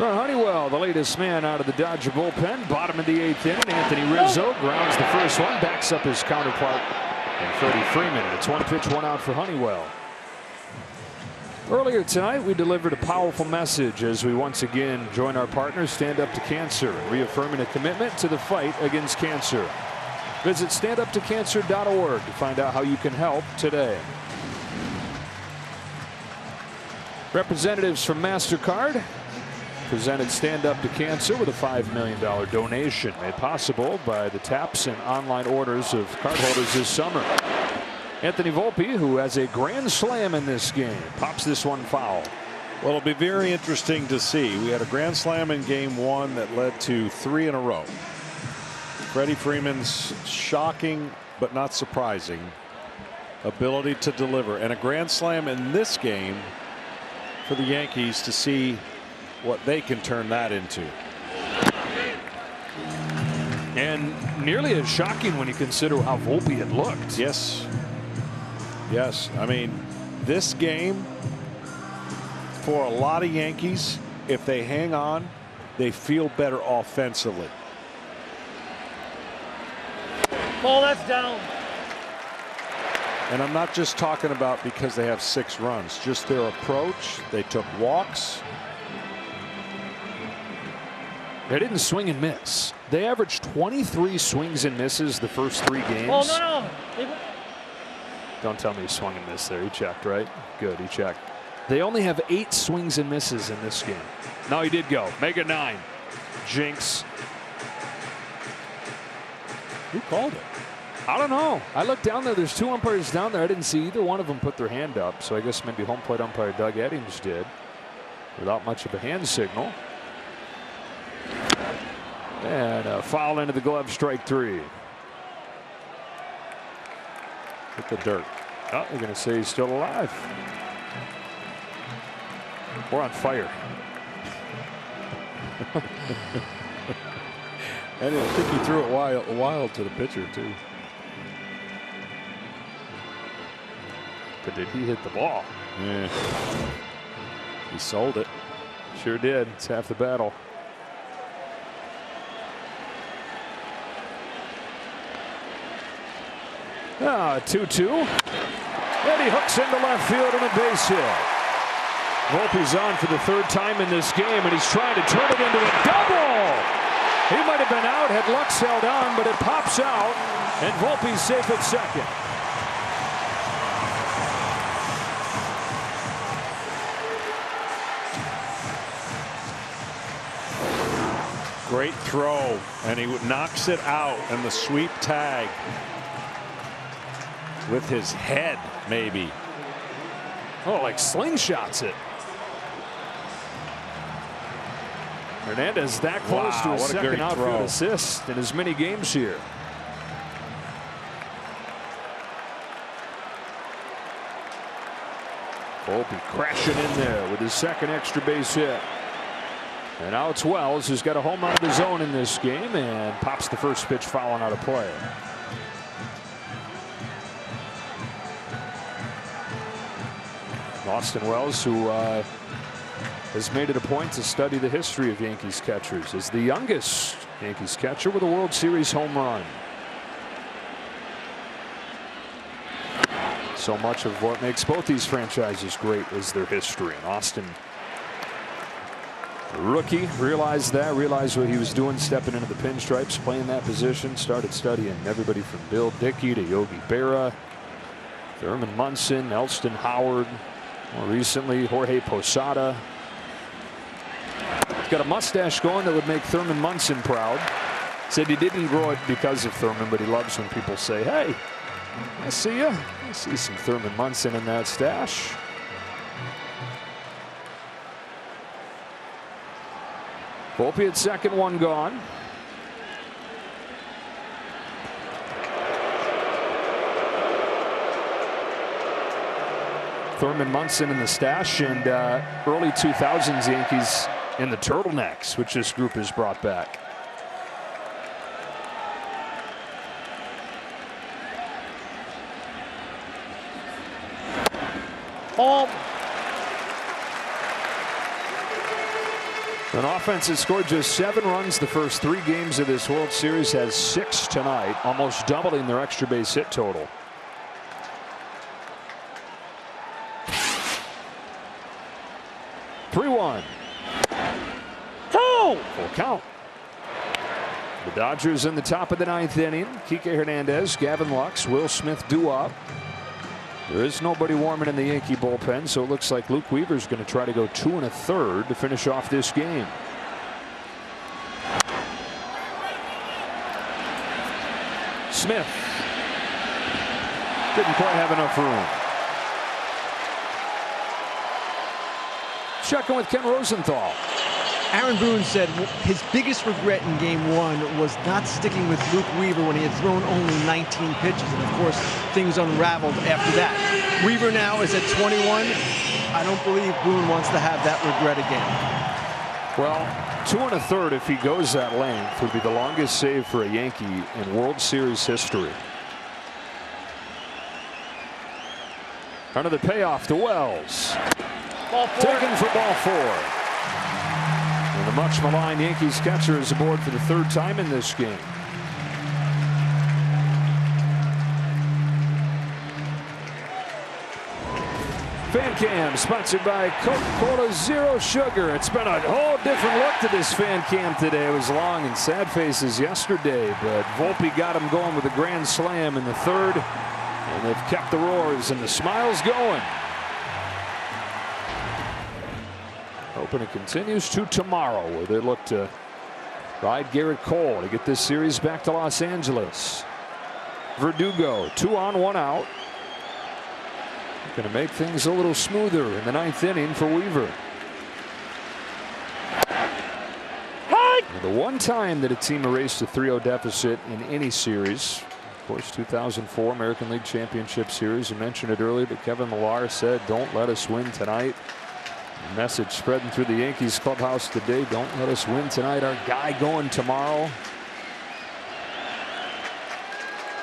For Honeywell, the latest man out of the Dodger bullpen, bottom of the 8th inning. Anthony Rizzo grounds the first one, backs up his counterpart, and Freddie Freeman. It's 1 pitch, 1 out for Honeywell. Earlier tonight, we delivered a powerful message as we once again join our partners Stand Up to Cancer, reaffirming a commitment to the fight against cancer. Visit standuptocancer.org to find out how you can help today. Representatives from MasterCard presented Stand Up to Cancer with a $5 million donation made possible by the taps and online orders of cardholders this summer. Anthony Volpe, who has a grand slam in this game, pops this one foul. Well, it'll be very interesting to see. We had a grand slam in game 1 that led to 3 in a row. Freddie Freeman's shocking but not surprising ability to deliver, and a grand slam in this game for the Yankees to see what they can turn that into. And nearly as shocking when you consider how Volpe had looked. Yes. Yes. I mean, this game for a lot of Yankees, if they hang on, they feel better offensively. Ball, that's down. And I'm not just talking about because they have 6 runs, just their approach. They took walks. They didn't swing and miss. They averaged 23 swings and misses the first 3 games. Oh, no. Don't tell me he swung and missed there. He checked, right? Good, he checked. They only have 8 swings and misses in this game. No, he did go. Make it 9. Jinx. Who called it? I don't know. I looked down there. There's 2 umpires down there. I didn't see either one of them put their hand up. So I guess maybe home plate umpire Doug Eddings did without much of a hand signal. And a foul into the glove, strike 3. Hit the dirt. Oh, they're going to say he's still alive. We're on fire. And I think he threw it wild to the pitcher, too. But did he hit the ball? Yeah. He sold it. Sure did. It's half the battle. Ah, 2-2. And he hooks into left field and a base hit. Volpe's on for the 3rd time in this game, and he's trying to turn it into a double. He might have been out had Lux held on, but it pops out, and Volpe's safe at second. Great throw, and he knocks it out, and the sweep tag with his head, maybe. Oh, like slingshots it. Hernandez that close to his second outfield assist in as many games here. Volpe crashing in there with his second extra base hit. And now it's Wells, who's got a home run of his own in this game and pops the first pitch fouling out of play. Austin Wells, who has made it a point to study the history of Yankees catchers, is the youngest Yankees catcher with a World Series home run. So much of what makes both these franchises great is their history. And Austin, the rookie, realized what he was doing, stepping into the pinstripes, playing that position, started studying everybody from Bill Dickey to Yogi Berra, Thurman Munson, Elston Howard, more recently Jorge Posada. He's got a mustache going that would make Thurman Munson proud. Said he didn't grow it because of Thurman, but he loves when people say, hey, I see you. I see some Thurman Munson in that stash. Volpe at second, 1 gone. Thurman Munson in the stash, and early 2000s Yankees in the turtlenecks, which this group has brought back. An offense has scored just 7 runs the first 3 games of this World Series, has 6 tonight, almost doubling their extra base hit total. Three-one. Two. Full count. The Dodgers in the top of the 9th inning. Kike Hernandez, Gavin Lux, Will Smith due up. There is nobody warming in the Yankee bullpen, so it looks like Luke Weaver's going to try to go 2 1/3 to finish off this game. Smith didn't quite have enough room. Checking with Ken Rosenthal. Aaron Boone said his biggest regret in Game 1 was not sticking with Luke Weaver when he had thrown only 19 pitches. And, of course, things unraveled after that. Weaver now is at 21. I don't believe Boone wants to have that regret again. Well, 2 1/3 if he goes that length would be the longest save for a Yankee in World Series history. Under the payoff to Wells. Ball 4. Taken for ball 4. And the much maligned Yankees catcher is aboard for the 3rd time in this game. Fan cam sponsored by Coca-Cola Zero Sugar. It's been a whole different look to this fan cam today. It was long and sad faces yesterday, but Volpe got him going with a grand slam in the 3rd, and they've kept the roars and the smiles going. Hoping it continues to tomorrow, where they look to ride Garrett Cole to get this series back to Los Angeles. Verdugo, 2 on, 1 out. Going to make things a little smoother in the 9th inning for Weaver. The one time that a team erased a 3-0 deficit in any series, of course, 2004 American League Championship Series. I mentioned it earlier, but Kevin Millar said, "Don't let us win tonight." The message spreading through the Yankees clubhouse today: don't let us win tonight. Our guy going tomorrow.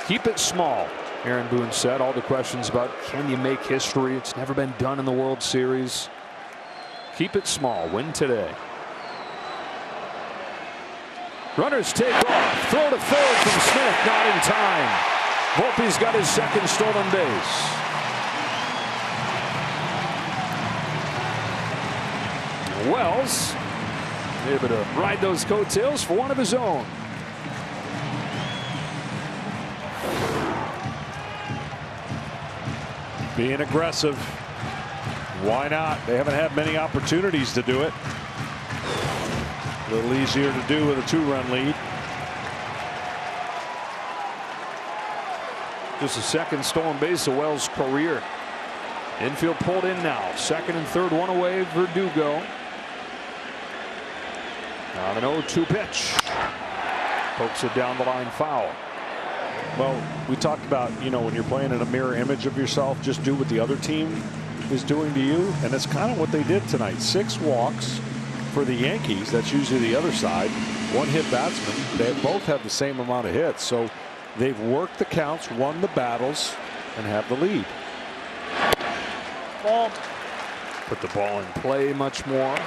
Keep it small, Aaron Boone said. All the questions about can you make history? It's never been done in the World Series. Keep it small. Win today. Runners take off. Throw to 3rd from Smith. Not in time. Volpe's got his 2nd stolen base. Wells able to ride those coattails for one of his own. Being aggressive. Why not? They haven't had many opportunities to do it. A little easier to do with a 2-run lead. Just a 2nd stolen base of Wells' career. Infield pulled in now. 2nd and 3rd, 1 away. Verdugo. Now an 0-2 pitch. Pokes it down the line, foul. Well, we talked about, when you're playing in a mirror image of yourself, just do what the other team is doing to you. And that's kind of what they did tonight. 6 walks for the Yankees. That's usually the other side. 1 hit batsman. They both have the same amount of hits. So they've worked the counts, won the battles, and have the lead. Ball. Put the ball in play much more.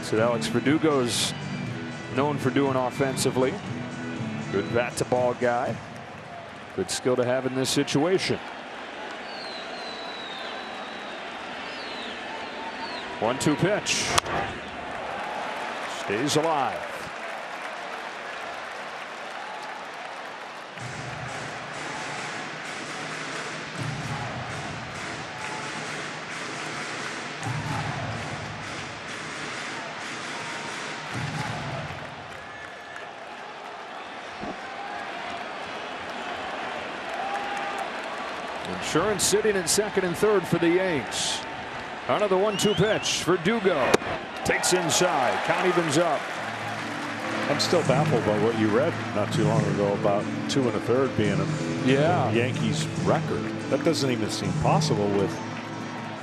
So Alex Verdugo's known for doing offensively. Good bat to ball guy. Good skill to have in this situation. 1-2 pitch. Stays alive. Insurance sitting in 2nd and 3rd for the Yanks. Another 1-2 pitch. Verdugo takes inside. Count evens up. I'm still baffled by what you read not too long ago about 2 1/3 being a Yankees record. That doesn't even seem possible with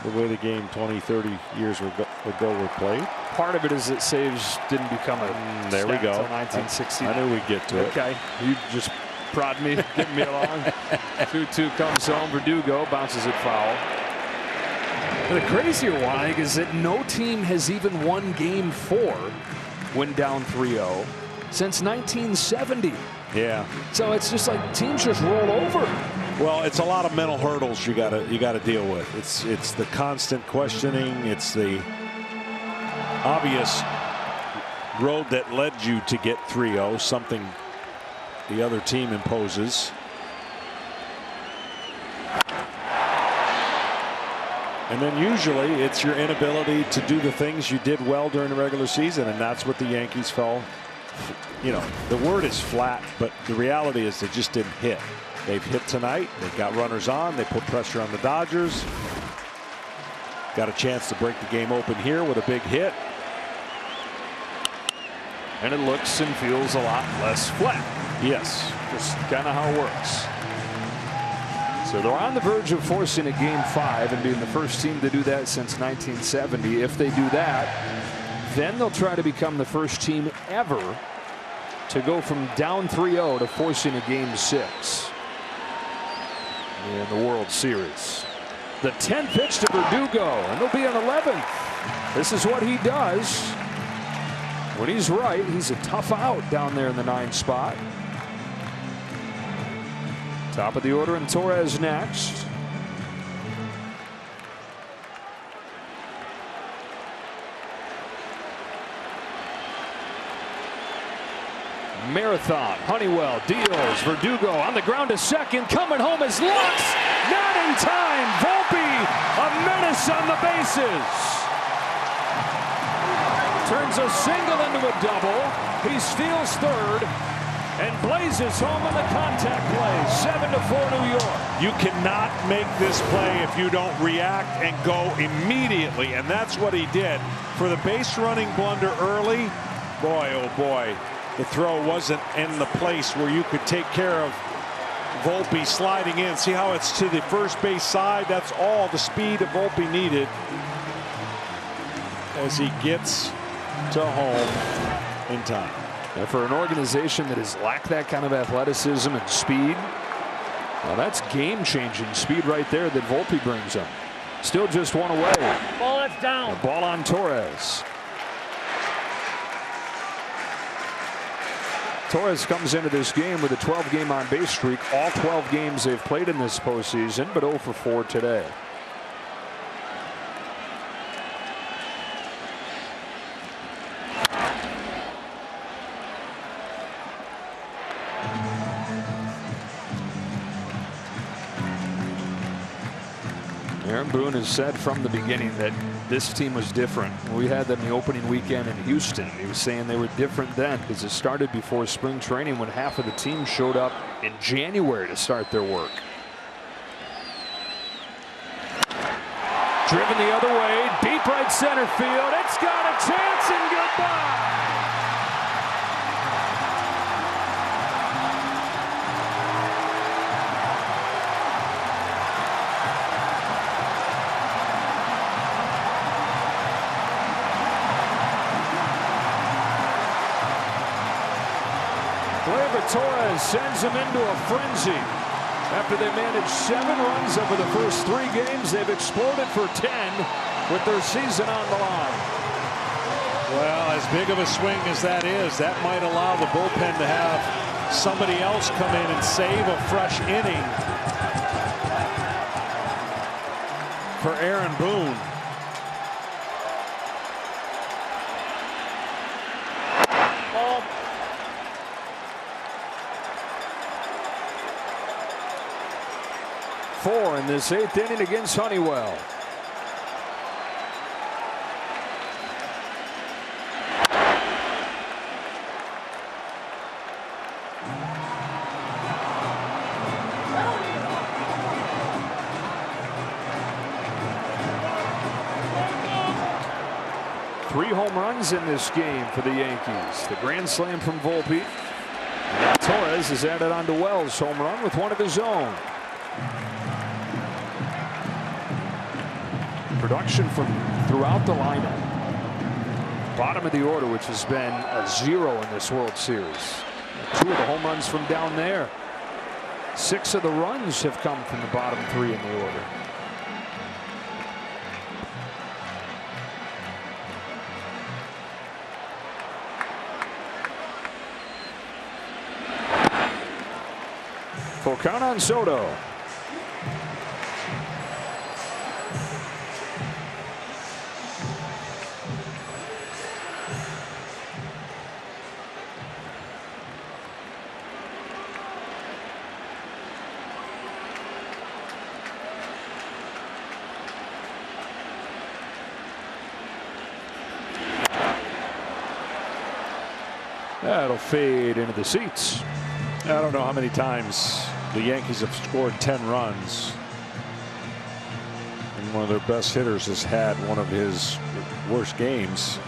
the way the game 20-30 years ago were played. Part of it is that saves didn't become a there we go. 1960. I knew we'd get to it. Okay, you just prod me, getting me along. 2-2 comes home. Verdugo bounces it foul. The crazier one is that no team has even won Game 4 when down 3-0 since 1970. Yeah. So it's just like teams just roll over. Well, it's a lot of mental hurdles you gotta deal with. It's the constant questioning. It's the obvious road that led you to get 3-0, something the other team imposes. And then usually it's your inability to do the things you did well during the regular season, and that's what the Yankees fell. You know, the word is flat, but the reality is they just didn't hit. They've hit tonight. They've got runners on. They put pressure on the Dodgers. Got a chance to break the game open here with a big hit. And it looks and feels a lot less flat. Yes. Just kind of how it works. So they're on the verge of forcing a Game 5 and being the first team to do that since 1970. If they do that, then they'll try to become the first team ever to go from down 3-0 to forcing a Game 6 in the World Series. The 10th pitch to Verdugo, and there'll be an 11th. This is what he does. When he's right, he's a tough out down there in the 9 spot. Top of the order, and Torres next. Marathon, Honeywell deals, Verdugo on the ground to second, coming home is Lux, not in time. Volpe, a menace on the bases. Turns a single into a double. He steals third and blazes home on the contact play. 7-4 New York. You cannot make this play if you don't react and go immediately, and that's what he did. For the base running blunder early, boy, oh boy, the throw wasn't in the place where you could take care of Volpe sliding in. See how it's to the first base side? That's all the speed that Volpe needed as he gets to home in time. And for an organization that has lacked that kind of athleticism and speed, well, that's game-changing speed right there that Volpe brings him. Still just one away. Ball that's down. The ball on Torres. Torres comes into this game with a 12-game on-base streak. All 12 games they've played in this postseason, but 0 for 4 today. Aaron Boone has said from the beginning that this team was different. We had them the opening weekend in Houston. He was saying they were different then because it started before spring training when half of the team showed up in January to start their work. Driven the other way, deep right center field. It's got a chance and goodbye. Torres sends them into a frenzy. After they managed 7 runs over the first 3 games, they've exploded for 10 with their season on the line. Well, as big of a swing as that is, that might allow the bullpen to have somebody else come in and save a fresh inning for Aaron Boone. Four in this 8th inning against Honeywell. Three home runs in this game for the Yankees. The grand slam from Volpe. And Torres is added on to Wells' home run with one of his own. Production from throughout the lineup. Bottom of the order, which has been a 0 in this World Series. 2 of the home runs from down there. 6 of the runs have come from the bottom 3 in the order. full count on Soto. That'll fade into the seats. I don't know how many times the Yankees have scored 10 runs. And one of their best hitters has had one of his worst games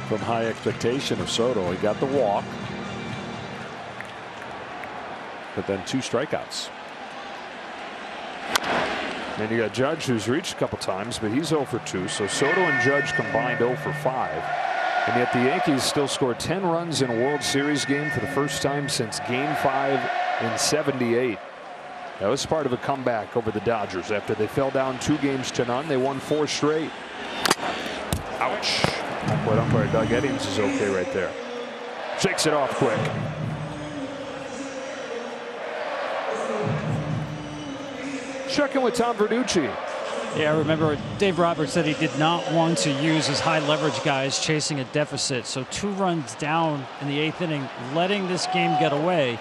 from high expectation of Soto. He got the walk, but then 2 strikeouts. And you got Judge, who's reached a couple times, but he's 0 for 2. So Soto and Judge combined 0 for 5. And yet the Yankees still scored 10 runs in a World Series game for the first time since Game 5 in '78. That was part of a comeback over the Dodgers. After they fell down 2-0. They won 4 straight. Ouch. But umpire Doug Eddings is okay right there. Shakes it off quick. Checking with Tom Verducci. Yeah, I remember Dave Roberts said he did not want to use his high leverage guys chasing a deficit. So 2 runs down in the 8th inning, letting this game get away.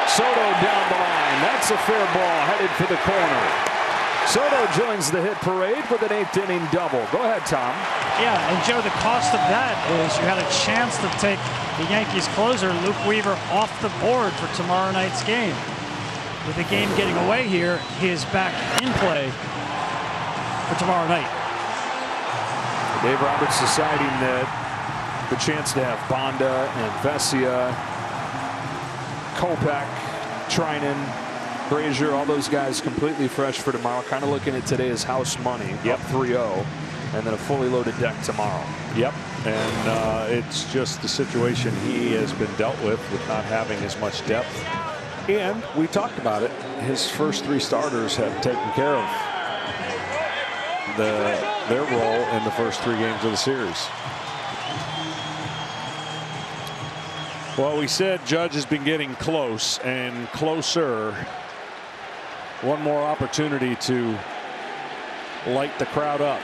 Soto down the line. That's a fair ball headed for the corner. Soto joins the hit parade with an 8th inning double. Go ahead, Tom. Yeah, and Joe, the cost of that is you had a chance to take the Yankees closer, Luke Weaver, off the board for tomorrow night's game. With the game getting away here, he is back in play for tomorrow night. Dave Roberts deciding that the chance to have Bonda and Vesia, Kopech, Trinan, Brazier, all those guys completely fresh for tomorrow. Kind of looking at today as house money. Up 3-0, and then a fully loaded deck tomorrow. Yep. And it's just the situation he has been dealt with not having as much depth. And we talked about it. His first 3 starters have taken care of their role in the first 3 games of the series. Well, we said Judge has been getting close and closer. One more opportunity to light the crowd up.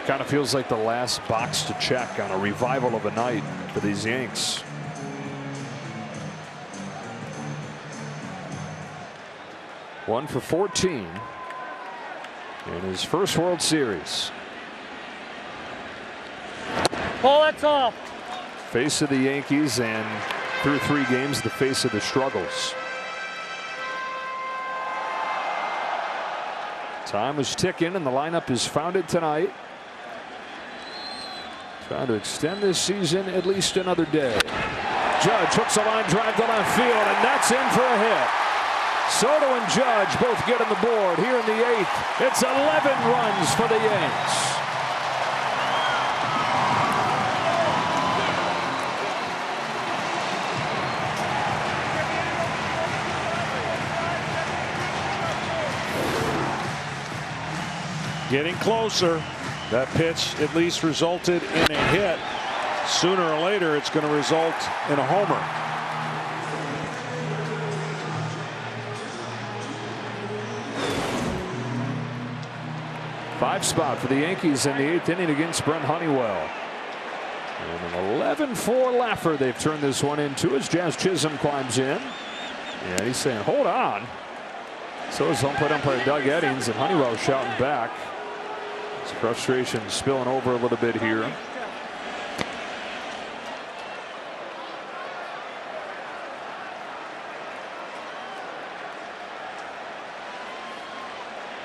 Kind of feels like the last box to check on a revival of a night for these Yanks. One for 14 in his first World Series. Ball, that's off. Face of the Yankees, and through 3 games, the face of the struggles. Time is ticking, and the lineup is founded tonight. Trying to extend this season at least another day. Judge hooks a line drive to left field, and that's in for a hit. Soto and Judge both get on the board here in the 8th. It's 11 runs for the Yanks. Getting closer. That pitch at least resulted in a hit. Sooner or later, it's going to result in a homer. Five spot for the Yankees in the 8th inning against Brent Honeywell. And an 11-4 laugher they've turned this one into as Jazz Chisholm climbs in. And he's saying, hold on. So is umpire Doug Eddings, and Honeywell shouting back. His frustration spilling over a little bit here.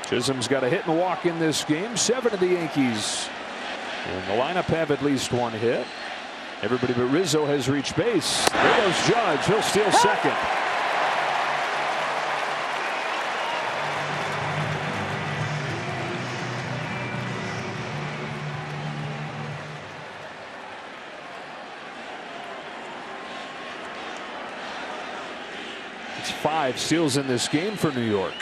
Chisholm's got a hit and walk in this game. 7 of the Yankees in the lineup have at least 1 hit. Everybody but Rizzo has reached base. There goes Judge. He'll steal second. It's 5 steals in this game for New York.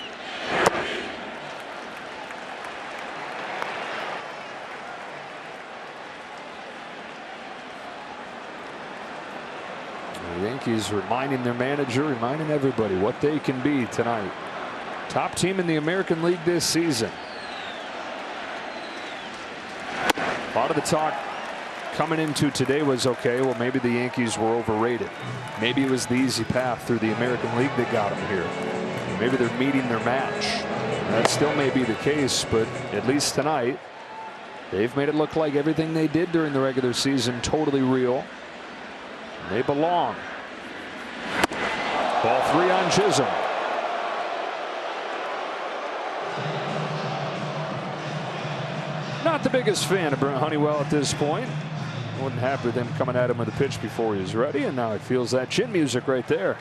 The Yankees reminding their manager, reminding everybody what they can be tonight. Top team in the American League this season. A lot of the talk coming into today was, okay, well, maybe the Yankees were overrated. Maybe it was the easy path through the American League that got them here. Maybe they're meeting their match. That still may be the case, but at least tonight, they've made it look like everything they did during the regular season totally real. They belong. Ball 3 on Chisholm. Not the biggest fan of Brent Honeywell at this point. Wasn't happy with him coming at him with a pitch before he was ready, and now he feels that chin music right there.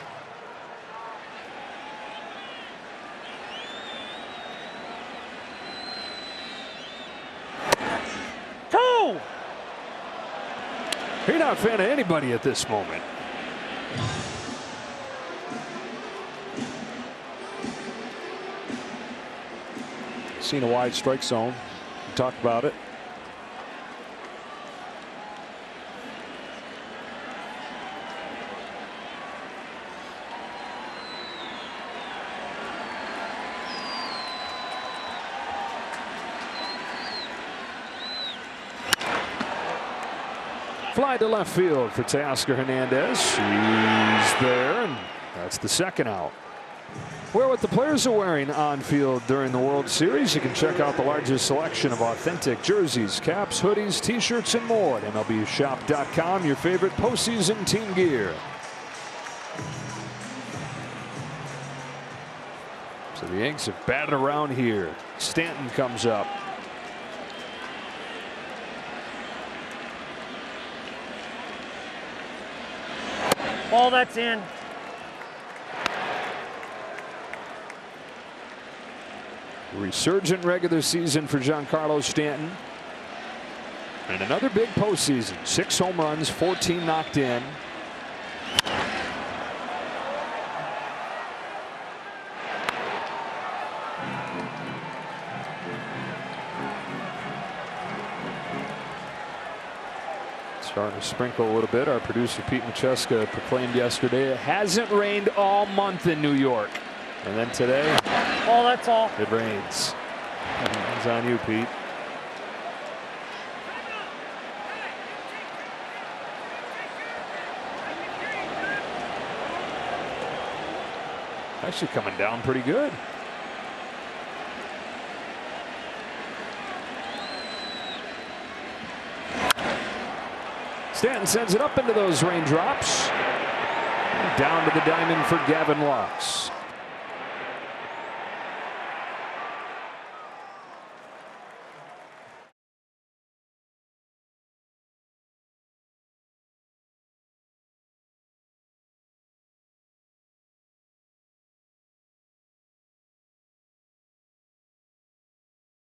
You're not a fan of anybody at this moment. Seen a wide strike zone. We talked about it. Fly to left field for Teoscar Hernandez. He's there, and that's the second out. Wear what the players are wearing on field during the World Series. You can check out the largest selection of authentic jerseys, caps, hoodies, t-shirts, and more at MLBshop.com, your favorite postseason team gear. So the Yanks have batted around here. Stanton comes up. Ball, that's in. Resurgent regular season for Giancarlo Stanton. And another big postseason. 6 home runs, 14 knocked in. Starting to sprinkle a little bit. Our producer Pete Macheska proclaimed yesterday it hasn't rained all month in New York. And then today, Oh, that's all. it rains. It's on you, Pete. Actually coming down pretty good. Stanton sends it up into those raindrops. Down to the diamond for Gavin Lux.